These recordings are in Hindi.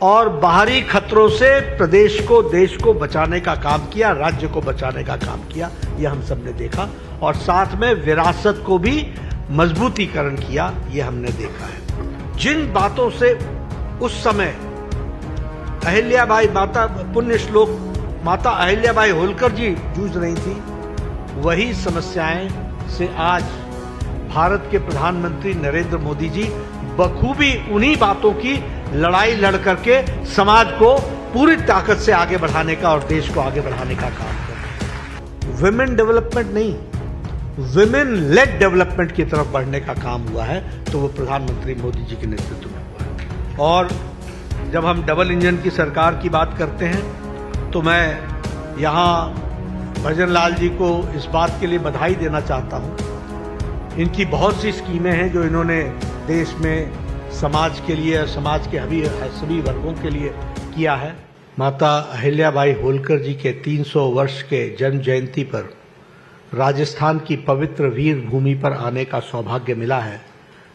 और बाहरी खतरों से प्रदेश को, देश को बचाने का काम किया, राज्य को बचाने का काम किया, यह हम सब ने देखा। और साथ में विरासत को भी मजबूतीकरण किया, यह हमने देखा है। जिन बातों से उस समय अहिल्याबाई माता, पुण्य श्लोक माता अहिल्याबाई होलकर जी जूझ रही थी, वही समस्याएं से आज भारत के प्रधानमंत्री नरेंद्र मोदी जी बखूबी उन्हीं बातों की लड़ाई लड़ करके समाज को पूरी ताकत से आगे बढ़ाने का और देश को आगे बढ़ाने का काम कर रहे हैं। विमेन डेवलपमेंट नहीं, विमेन लेड डेवलपमेंट की तरफ बढ़ने का काम हुआ है, तो वो प्रधानमंत्री मोदी जी के नेतृत्व में हुआ है। और जब हम डबल इंजन की सरकार की बात करते हैं, तो मैं यहाँ भजन लाल जी को इस बात के लिए बधाई देना चाहता हूँ। इनकी बहुत सी स्कीमें हैं जो इन्होंने देश में समाज के लिए, समाज के सभी वर्गों के लिए किया है। माता अहिल्याबाई होलकर जी के 300 वर्ष के जन्म जयंती पर राजस्थान की पवित्र वीर भूमि पर आने का सौभाग्य मिला है।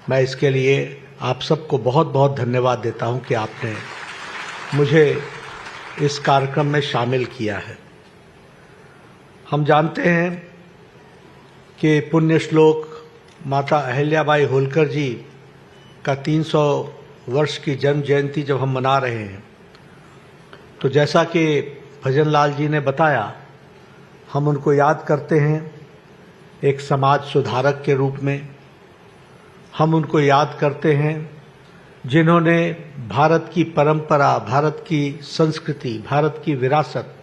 मैं इसके लिए आप सबको बहुत बहुत धन्यवाद देता हूं कि आपने मुझे इस कार्यक्रम में शामिल किया है। हम जानते हैं कि पुण्य श्लोक माता अहिल्याबाई होलकर जी का 300 वर्ष की जन्म जयंती जब हम मना रहे हैं, तो जैसा कि भजन लाल जी ने बताया, हम उनको याद करते हैं एक समाज सुधारक के रूप में। हम उनको याद करते हैं जिन्होंने भारत की परंपरा, भारत की संस्कृति, भारत की विरासत,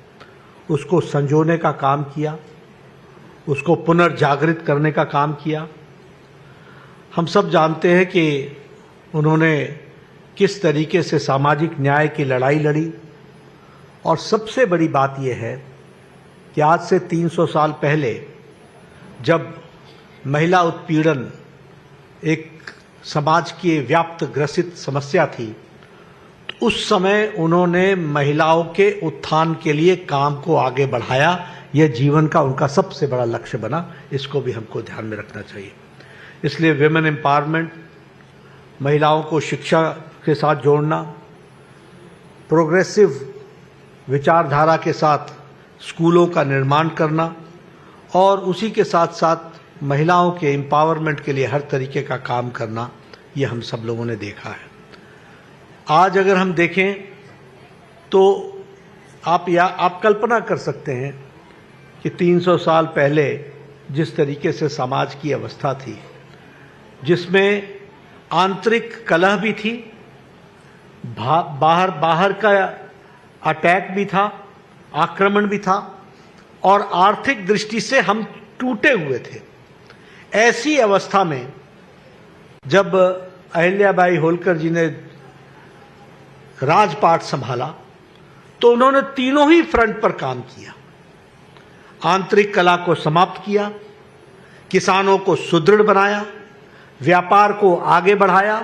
उसको संजोने का काम किया, उसको पुनर्जागृत करने का काम किया। हम सब जानते हैं कि उन्होंने किस तरीके से सामाजिक न्याय की लड़ाई लड़ी। और सबसे बड़ी बात यह है कि आज से 300 साल पहले जब महिला उत्पीड़न एक समाज की व्याप्त ग्रसित समस्या थी, तो उस समय उन्होंने महिलाओं के उत्थान के लिए काम को आगे बढ़ाया। यह जीवन का उनका सबसे बड़ा लक्ष्य बना। इसको भी हमको ध्यान में रखना चाहिए। इसलिए विमेन एम्पावरमेंट, महिलाओं को शिक्षा के साथ जोड़ना, प्रोग्रेसिव विचारधारा के साथ स्कूलों का निर्माण करना और उसी के साथ साथ महिलाओं के एम्पावरमेंट के लिए हर तरीके का काम करना, ये हम सब लोगों ने देखा है। आज अगर हम देखें तो आप कल्पना कर सकते हैं कि 300 साल पहले जिस तरीके से समाज की अवस्था थी, जिसमें आंतरिक कलह भी थी, बाहर का अटैक भी था, आक्रमण भी था, और आर्थिक दृष्टि से हम टूटे हुए थे। ऐसी अवस्था में जब अहिल्याबाई होलकर जी ने राजपाट संभाला, तो उन्होंने तीनों ही फ्रंट पर काम किया। आंतरिक कलह को समाप्त किया, किसानों को सुदृढ़ बनाया, व्यापार को आगे बढ़ाया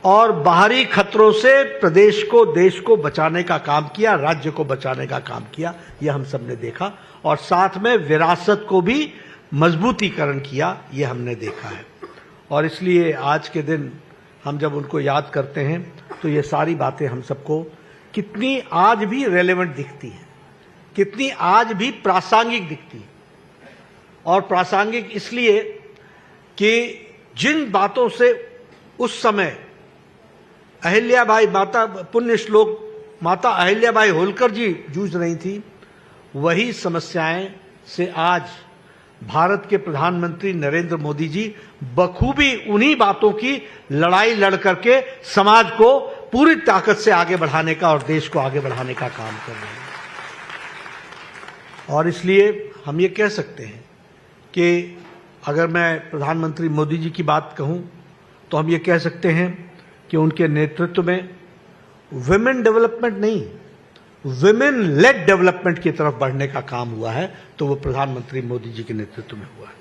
और बाहरी खतरों से प्रदेश को, देश को बचाने का काम किया, राज्य को बचाने का काम किया, यह हम सब ने देखा। और साथ में विरासत को भी मजबूतीकरण किया, यह हमने देखा है। और इसलिए आज के दिन हम जब उनको याद करते हैं, तो ये सारी बातें हम सबको कितनी आज भी रेलेवेंट दिखती हैं, कितनी आज भी प्रासंगिक दिखती है। और प्रासंगिक इसलिए कि जिन बातों से उस समय अहिल्याबाई माता, पुण्य श्लोक माता अहिल्याबाई होलकर जी जूझ रही थी, वही समस्याएं से आज भारत के प्रधानमंत्री नरेंद्र मोदी जी बखूबी उन्हीं बातों की लड़ाई लड़ करके समाज को पूरी ताकत से आगे बढ़ाने का और देश को आगे बढ़ाने का काम कर रहे हैं। और इसलिए हम ये कह सकते हैं कि अगर मैं प्रधानमंत्री मोदी जी की बात कहूं, तो हम ये कह सकते हैं कि उनके नेतृत्व में विमेन डेवलपमेंट नहीं, विमेन लेड डेवलपमेंट की तरफ बढ़ने का काम हुआ है, तो वो प्रधानमंत्री मोदी जी के नेतृत्व में हुआ है।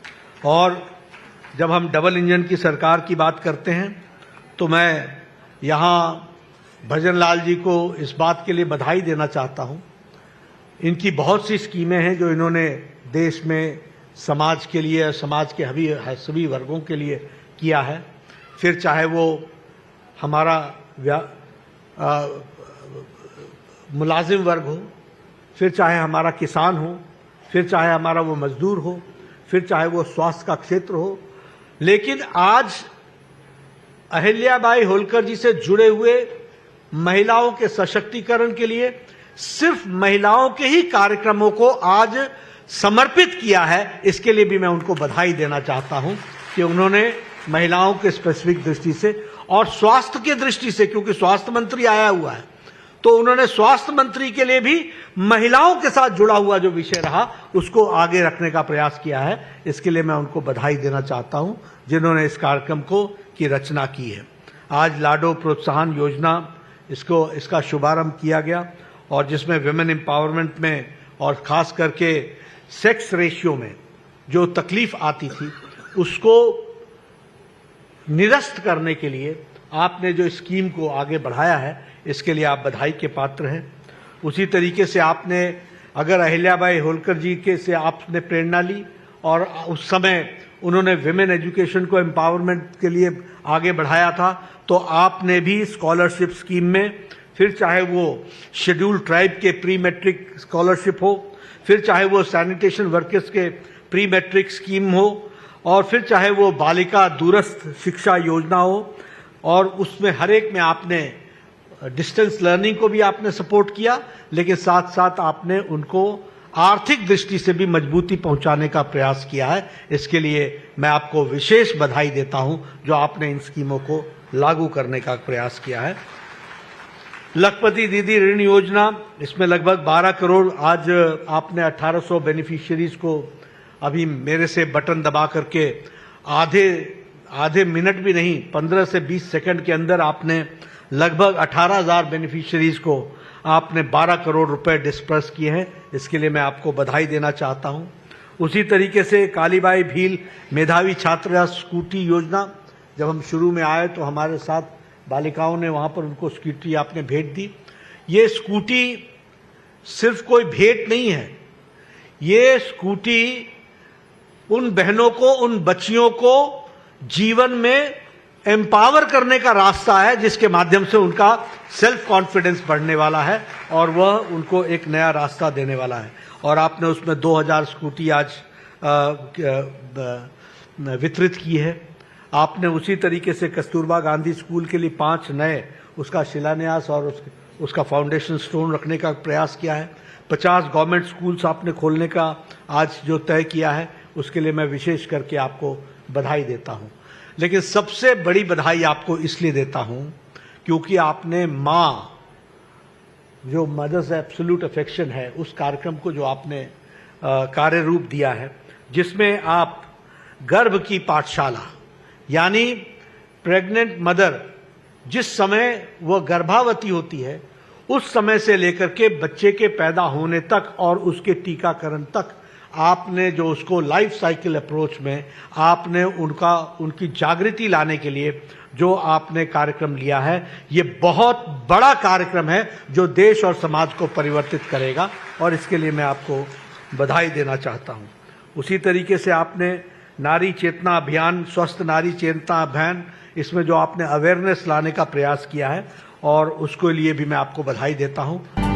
और जब हम डबल इंजन की सरकार की बात करते हैं, तो मैं यहाँ भजन लाल जी को इस बात के लिए बधाई देना चाहता हूँ। इनकी बहुत सी स्कीमें हैं जो इन्होंने देश में समाज के लिए, समाज के सभी वर्गों के लिए किया है। फिर चाहे वो हमारा मुलाजिम वर्ग हो, फिर चाहे हमारा किसान हो, फिर चाहे हमारा वो मजदूर हो, फिर चाहे वो स्वास्थ्य का क्षेत्र हो। लेकिन आज अहिल्याबाई होलकर जी से जुड़े हुए महिलाओं के सशक्तिकरण के लिए सिर्फ महिलाओं के ही कार्यक्रमों को आज समर्पित किया है। इसके लिए भी मैं उनको बधाई देना चाहता हूं कि उन्होंने महिलाओं के स्पेसिफिक दृष्टि से और स्वास्थ्य की दृष्टि से, क्योंकि स्वास्थ्य मंत्री आया हुआ है, तो उन्होंने स्वास्थ्य मंत्री के लिए भी महिलाओं के साथ जुड़ा हुआ जो विषय रहा उसको आगे रखने का प्रयास किया है। इसके लिए मैं उनको बधाई देना चाहता हूं जिन्होंने इस कार्यक्रम की रचना की है। आज लाडो प्रोत्साहन योजना इसका शुभारंभ किया गया और जिसमें विमेन एम्पावरमेंट में और खास करके सेक्स रेशियो में जो तकलीफ आती थी उसको निरस्त करने के लिए आपने जो स्कीम को आगे बढ़ाया है, इसके लिए आप बधाई के पात्र हैं। उसी तरीके से आपने अगर अहिल्याबाई होलकर जी के से आपने प्रेरणा ली और उस समय उन्होंने विमेन एजुकेशन को एम्पावरमेंट के लिए आगे बढ़ाया था, तो आपने भी स्कॉलरशिप स्कीम में, फिर चाहे वो शेड्यूल ट्राइब के प्री मैट्रिक स्कॉलरशिप हो, फिर चाहे वो सैनिटेशन वर्कर्स के प्री मैट्रिक स्कीम हो, और फिर चाहे वो बालिका दूरस्थ शिक्षा योजना हो, और उसमें हर एक में आपने डिस्टेंस लर्निंग को भी आपने सपोर्ट किया, लेकिन साथ साथ आपने उनको आर्थिक दृष्टि से भी मजबूती पहुंचाने का प्रयास किया है। इसके लिए मैं आपको विशेष बधाई देता हूं जो आपने इन स्कीमों को लागू करने का प्रयास किया है। लखपति दीदी ऋण योजना, इसमें लगभग 12 करोड़, आज आपने 1800 बेनिफिशियरीज को अभी मेरे से बटन दबा करके आधे मिनट भी नहीं, 15 से 20 सेकंड के अंदर आपने लगभग 18,000 बेनिफिशियरीज को आपने 12 करोड़ रुपए डिस्पर्स किए हैं। इसके लिए मैं आपको बधाई देना चाहता हूं। उसी तरीके से कालीबाई भील मेधावी छात्रा स्कूटी योजना, जब हम शुरू में आए तो हमारे साथ बालिकाओं ने वहां पर उनको स्कूटी आपने भेंट दी। ये स्कूटी सिर्फ कोई भेंट नहीं है, ये स्कूटी उन बहनों को, उन बच्चियों को जीवन में एम्पावर करने का रास्ता है, जिसके माध्यम से उनका सेल्फ कॉन्फिडेंस बढ़ने वाला है और वह उनको एक नया रास्ता देने वाला है। और आपने उसमें 2000 स्कूटी आज वितरित की है। आपने उसी तरीके से कस्तूरबा गांधी स्कूल के लिए 5 नए उसका शिलान्यास और उसका फाउंडेशन स्टोन रखने का प्रयास किया है। 50 गवर्नमेंट स्कूल्स आपने खोलने का आज जो तय किया है, उसके लिए मैं विशेष करके आपको बधाई देता हूं। लेकिन सबसे बड़ी बधाई आपको इसलिए देता हूं क्योंकि आपने मां, जो मदर्स एब्सोल्यूट अफेक्शन है, उस कार्यक्रम को जो आपने कार्य रूप दिया है, जिसमें आप गर्भ की पाठशाला, यानी प्रेग्नेंट मदर जिस समय वह गर्भावती होती है उस समय से लेकर के बच्चे के पैदा होने तक और उसके टीकाकरण तक आपने जो उसको लाइफ साइकिल अप्रोच में आपने उनकी जागृति लाने के लिए जो आपने कार्यक्रम लिया है, ये बहुत बड़ा कार्यक्रम है जो देश और समाज को परिवर्तित करेगा और इसके लिए मैं आपको बधाई देना चाहता हूं। उसी तरीके से आपने नारी चेतना अभियान, स्वस्थ नारी चेतना अभियान, इसमें जो आपने अवेयरनेस लाने का प्रयास किया है और उसके लिए भी मैं आपको बधाई देता हूं।